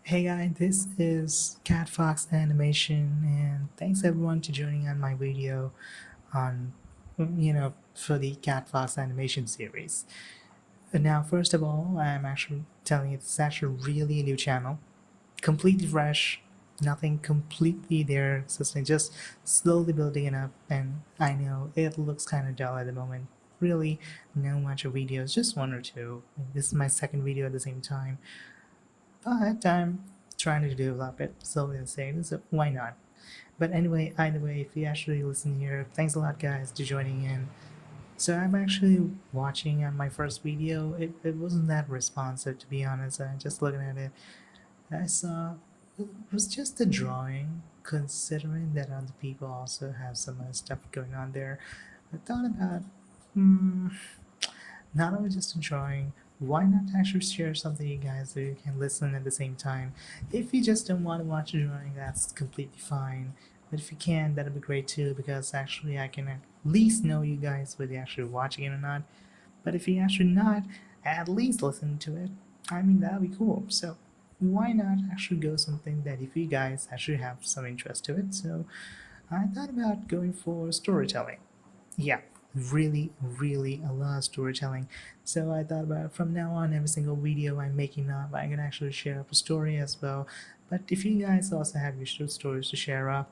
Hey guys, this is Catfox Animation, and thanks everyone to joining on my video on, for the Catfox Animation series. Now, first of all, I'm actually telling you this is actually really a new channel, completely fresh, nothing completely there, so it's just slowly building it up. And I know it looks kind of dull at the moment. Really, no much of videos, just one or two. This is my second video at the same time, but I'm trying to develop it slowly and steadily, so why not? But anyway, either way, if you actually listen here, thanks a lot, guys, to joining in. So I'm actually watching on my first video. It wasn't that responsive, to be honest. Just looking at it, I saw it was just a drawing. Considering that other people also have some other stuff going on there, I thought about hmm, not only just a drawing, why not actually share something you guys so you can listen at the same time? If you just don't want to watch a drawing, that's completely fine. But if you can, that'd be great too, because actually I can at least know you guys whether you're actually watching it or not. But if you're actually not, at least listen to it. I mean, that'd be cool. So why not actually go something that if you guys actually have some interest to it? So I thought about going for storytelling. Yeah, really a lot of storytelling. So I thought about from now on, every single video I'm making up, I can actually share up a story as well. But if you guys also have your short stories to share up,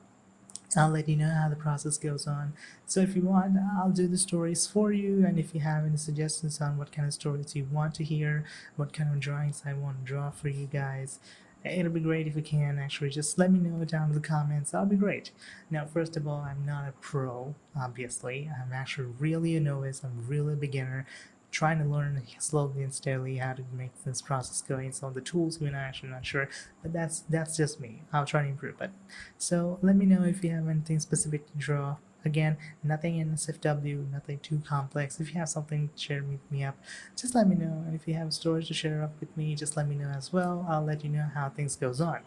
I'll let you know how the process goes on. So if you want, I'll do the stories for you. And if you have any suggestions on what kind of stories you want to hear, what kind of drawings I want to draw for you guys, it'll be great if you can actually just let me know down in the comments. That'll be great. Now, first of all, I'm not a pro, obviously. I'm actually really a novice. I'm really a beginner, trying to learn slowly and steadily how to make this process going. Some of the tools we're actually not sure, but that's just me. I'll try to improve it. So let me know if you have anything specific to draw. Again, nothing in SFW, nothing too complex. If you have something to share with me up, just let me know. And if you have stories to share up with me, just let me know as well. I'll let you know how things goes on.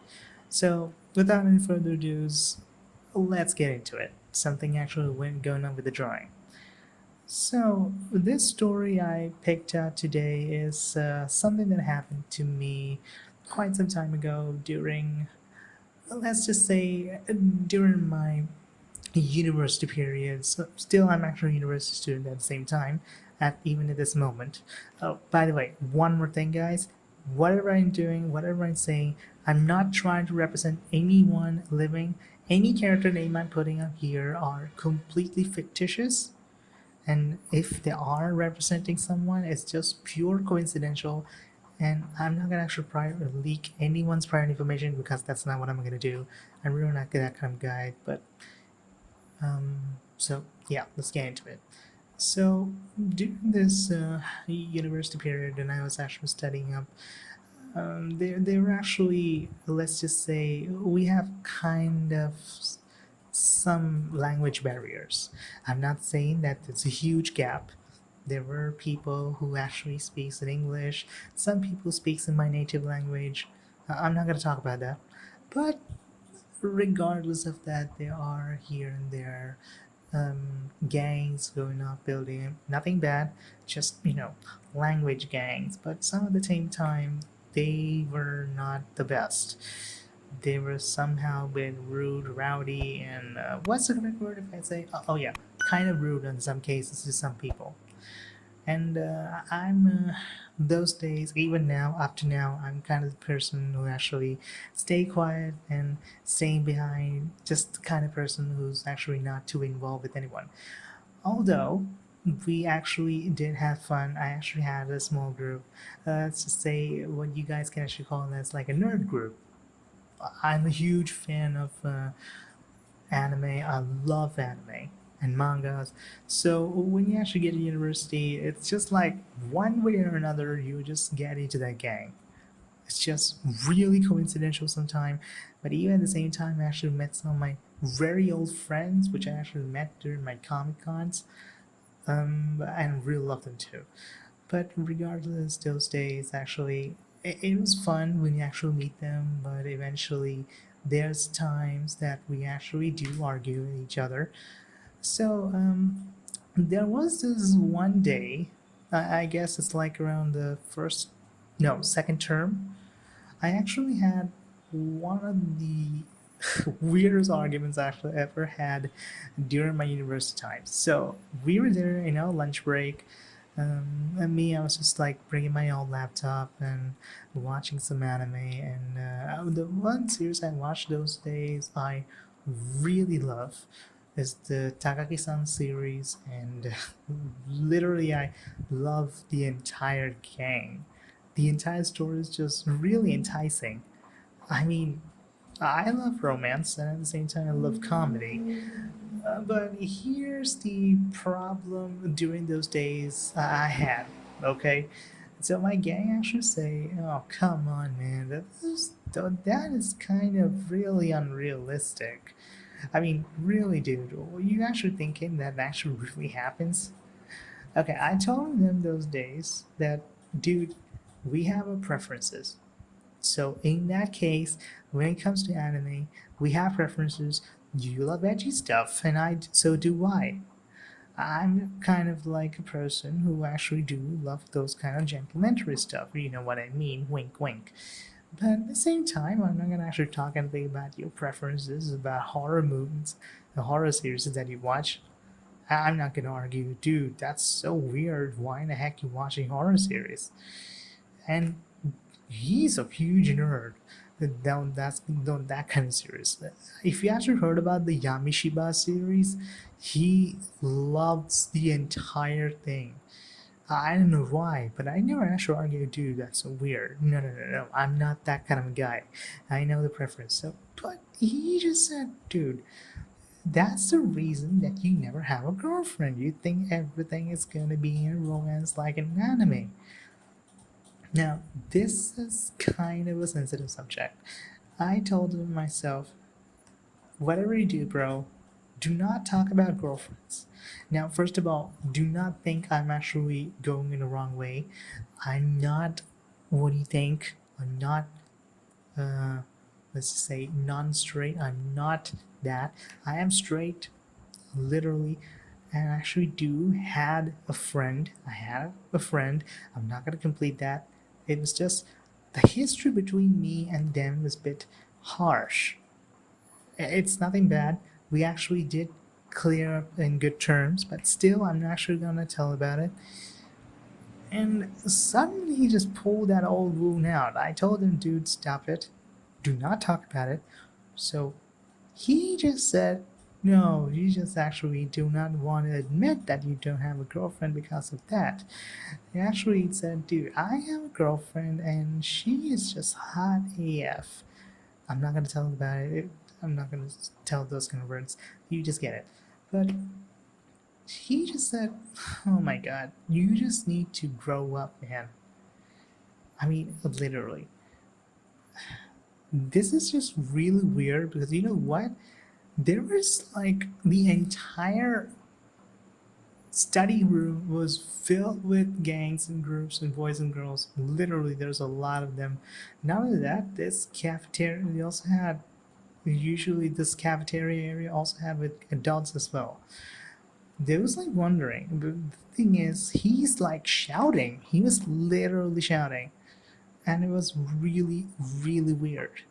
So without any further ado, let's get into it. Something actually went going on with the drawing. So, this story I picked out today is something that happened to me quite some time ago during, let's just say, during my university period. So, still, I'm actually a university student at the same time, even at this moment. Oh, by the way, one more thing, guys. Whatever I'm doing, whatever I'm saying, I'm not trying to represent anyone living. Any character name I'm putting up here are completely fictitious, and if they are representing someone, it's just pure coincidental. And I'm not gonna actually leak anyone's prior information because that's not what I'm gonna do. I'm really not that kind of guy. But so yeah, let's get into it. So during this university period, when I was actually studying up, they were actually, let's just say, we have kind of some language barriers. I'm not saying that it's a huge gap. There were people who actually speaks in English. Some people speaks in my native language. I'm not going to talk about that. But regardless of that, there are here and there gangs going up building. Nothing bad, just language gangs. But some at the same time, they were not the best. They were somehow been rude, rowdy, and what's the correct word if I say? Oh yeah, kind of rude in some cases to some people. And I'm those days, even now, up to now, I'm kind of the person who actually stay quiet and staying behind, just the kind of person who's actually not too involved with anyone. Although we actually did have fun. I actually had a small group. Let's just say what you guys can actually call as like a nerd group. I'm a huge fan of anime. I love anime and mangas. So when you actually get to university, it's just like one way or another, you just get into that gang. It's just really coincidental sometimes. But even at the same time, I actually met some of my very old friends, which I actually met during my Comic Cons, and really love them too. But regardless, those days actually, it was fun when you actually meet them. But eventually, there's times that we actually do argue with each other. So there was this one day, I guess it's like around the first, no, second term. I actually had one of the weirdest arguments I actually ever had during my university times. So we were there in our lunch break. And me, I was just like bringing my old laptop and watching some anime. And the one series I watched those days I really love is the Takagi-san series, and literally I love the entire gang. The entire story is just really enticing. I mean, I love romance, and at the same time, I love comedy. But here's the problem during those days I had, okay? So my gang actually say, "Oh, come on, man, that is kind of really unrealistic." I mean, really, dude, were you actually thinking that actually really happens? Okay, I told them those days that, dude, we have our preferences. So in that case, when it comes to anime, we have preferences. You love edgy stuff, and so do I. I'm kind of like a person who actually do love those kind of gentlemanly stuff. You know what I mean? Wink, wink. But at the same time, I'm not gonna actually talk anything about your preferences about horror movies, the horror series that you watch. I'm not gonna argue, dude. That's so weird. Why in the heck you watching horror series? And he's a huge nerd down that kind of series. If you actually heard about the Yamishiba series, he loves the entire thing. I don't know why, but I never actually argued, dude, that's so weird. No, no, no, no. I'm not that kind of a guy. I know the preference. So, but he just said, dude, that's the reason that you never have a girlfriend. You think everything is gonna be in romance like an anime. Now, this is kind of a sensitive subject. I told myself, whatever you do, bro, do not talk about girlfriends. Now, first of all, do not think I'm actually going in the wrong way. I'm not, what do you think? I'm not, uh, let's just say, non straight. I'm not that. I am straight, literally, and I actually do had a friend. I had a friend. I'm not going to complete that. It was just the history between me and them was a bit harsh. It's nothing bad. We actually did clear up in good terms, but still, I'm actually gonna tell about it. And suddenly, he just pulled that old wound out. I told him, dude, stop it. Do not talk about it. So he just said, no, you just actually do not want to admit that you don't have a girlfriend because of that. He actually said, dude, I have a girlfriend and she is just hot AF. I'm not going to tell about it. I'm not going to tell those kind of words. You just get it. But he just said, oh my god, you just need to grow up, man. I mean, literally. This is just really weird because you know what? There was like the entire study room was filled with gangs and groups and boys and girls. Literally, there's a lot of them. Not only that, this cafeteria, we also had, usually this cafeteria area also had with adults as well. They was like wondering, but the thing is, he's like shouting. He was literally shouting. And it was really, really weird.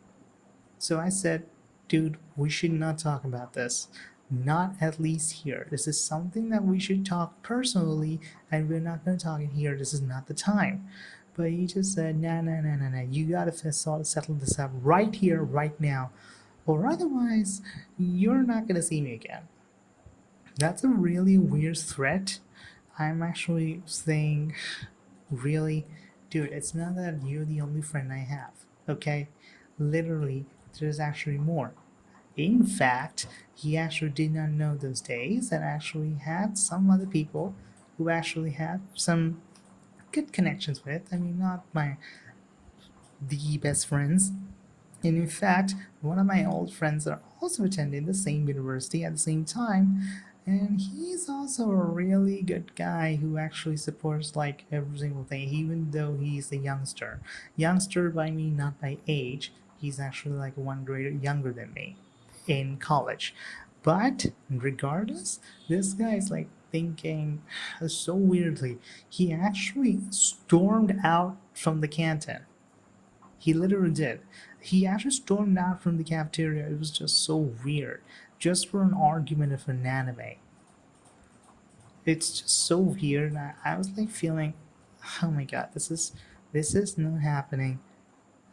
So I said, dude, we should not talk about this. Not at least here. This is something that we should talk personally, and we're not going to talk it here. This is not the time. But he just said, nah, nah, nah, nah, nah. You got to settle this up right here, right now. Or otherwise, you're not going to see me again. That's a really weird threat. I'm actually saying, really, dude, it's not that you're the only friend I have, okay? Literally, there's actually more. In fact, he actually did not know those days and actually had some other people who actually had some good connections with. I mean, not the best friends. And in fact, one of my old friends are also attending the same university at the same time. And he's also a really good guy who actually supports like every single thing, even though he's a youngster. Youngster by me, not by age. He's actually like one grade younger than me in college. But regardless, this guy is like thinking so weirdly. He actually stormed out from the canteen. He literally did. He actually stormed out from the cafeteria. It was just so weird, just for an argument of an anime. It's just so weird. I was like feeling, oh my god, this is not happening.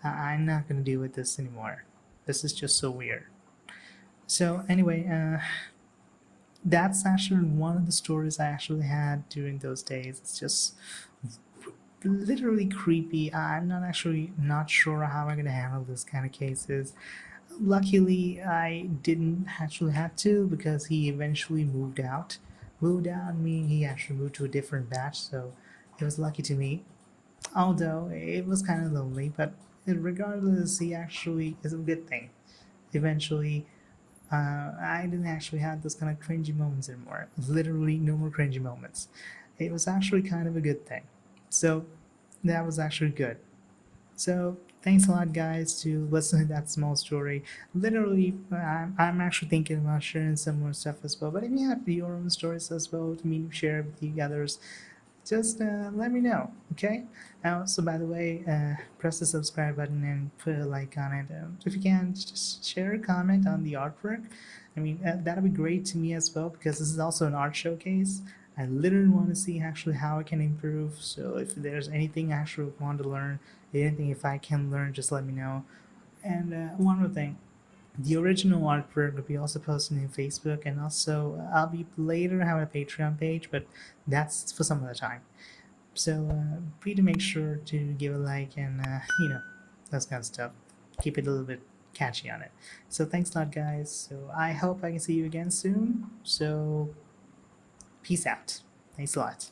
I'm not gonna deal with this anymore. This is just so weird. So anyway, that's actually one of the stories I actually had during those days. It's just literally creepy. I'm not sure how I'm gonna handle this kind of cases. Luckily, I didn't actually have to because he eventually moved out. Moved out, I mean, he actually moved to a different batch, so it was lucky to me. Although it was kind of lonely, but regardless, he actually is a good thing. Eventually, I didn't actually have those kind of cringy moments anymore. Literally, no more cringy moments. It was actually kind of a good thing. So that was actually good. So thanks a lot, guys, to listen to that small story. Literally, I'm actually thinking about sharing some more stuff as well. But if you have your own stories as well to me share with the others, just let me know, okay? So by the way, press the subscribe button and put a like on it. If you can, just share a comment on the artwork. I mean, that'll be great to me as well because this is also an art showcase. I literally want to see actually how I can improve. So if there's anything I actually want to learn, anything if I can learn, just let me know. And one more thing, the original artwork will be also posted in Facebook, and also I'll be later have a Patreon page, but that's for some other time. So please to make sure to give a like and that kind of stuff. Keep it a little bit catchy on it. So thanks a lot, guys. So I hope I can see you again soon. So peace out. Thanks a lot.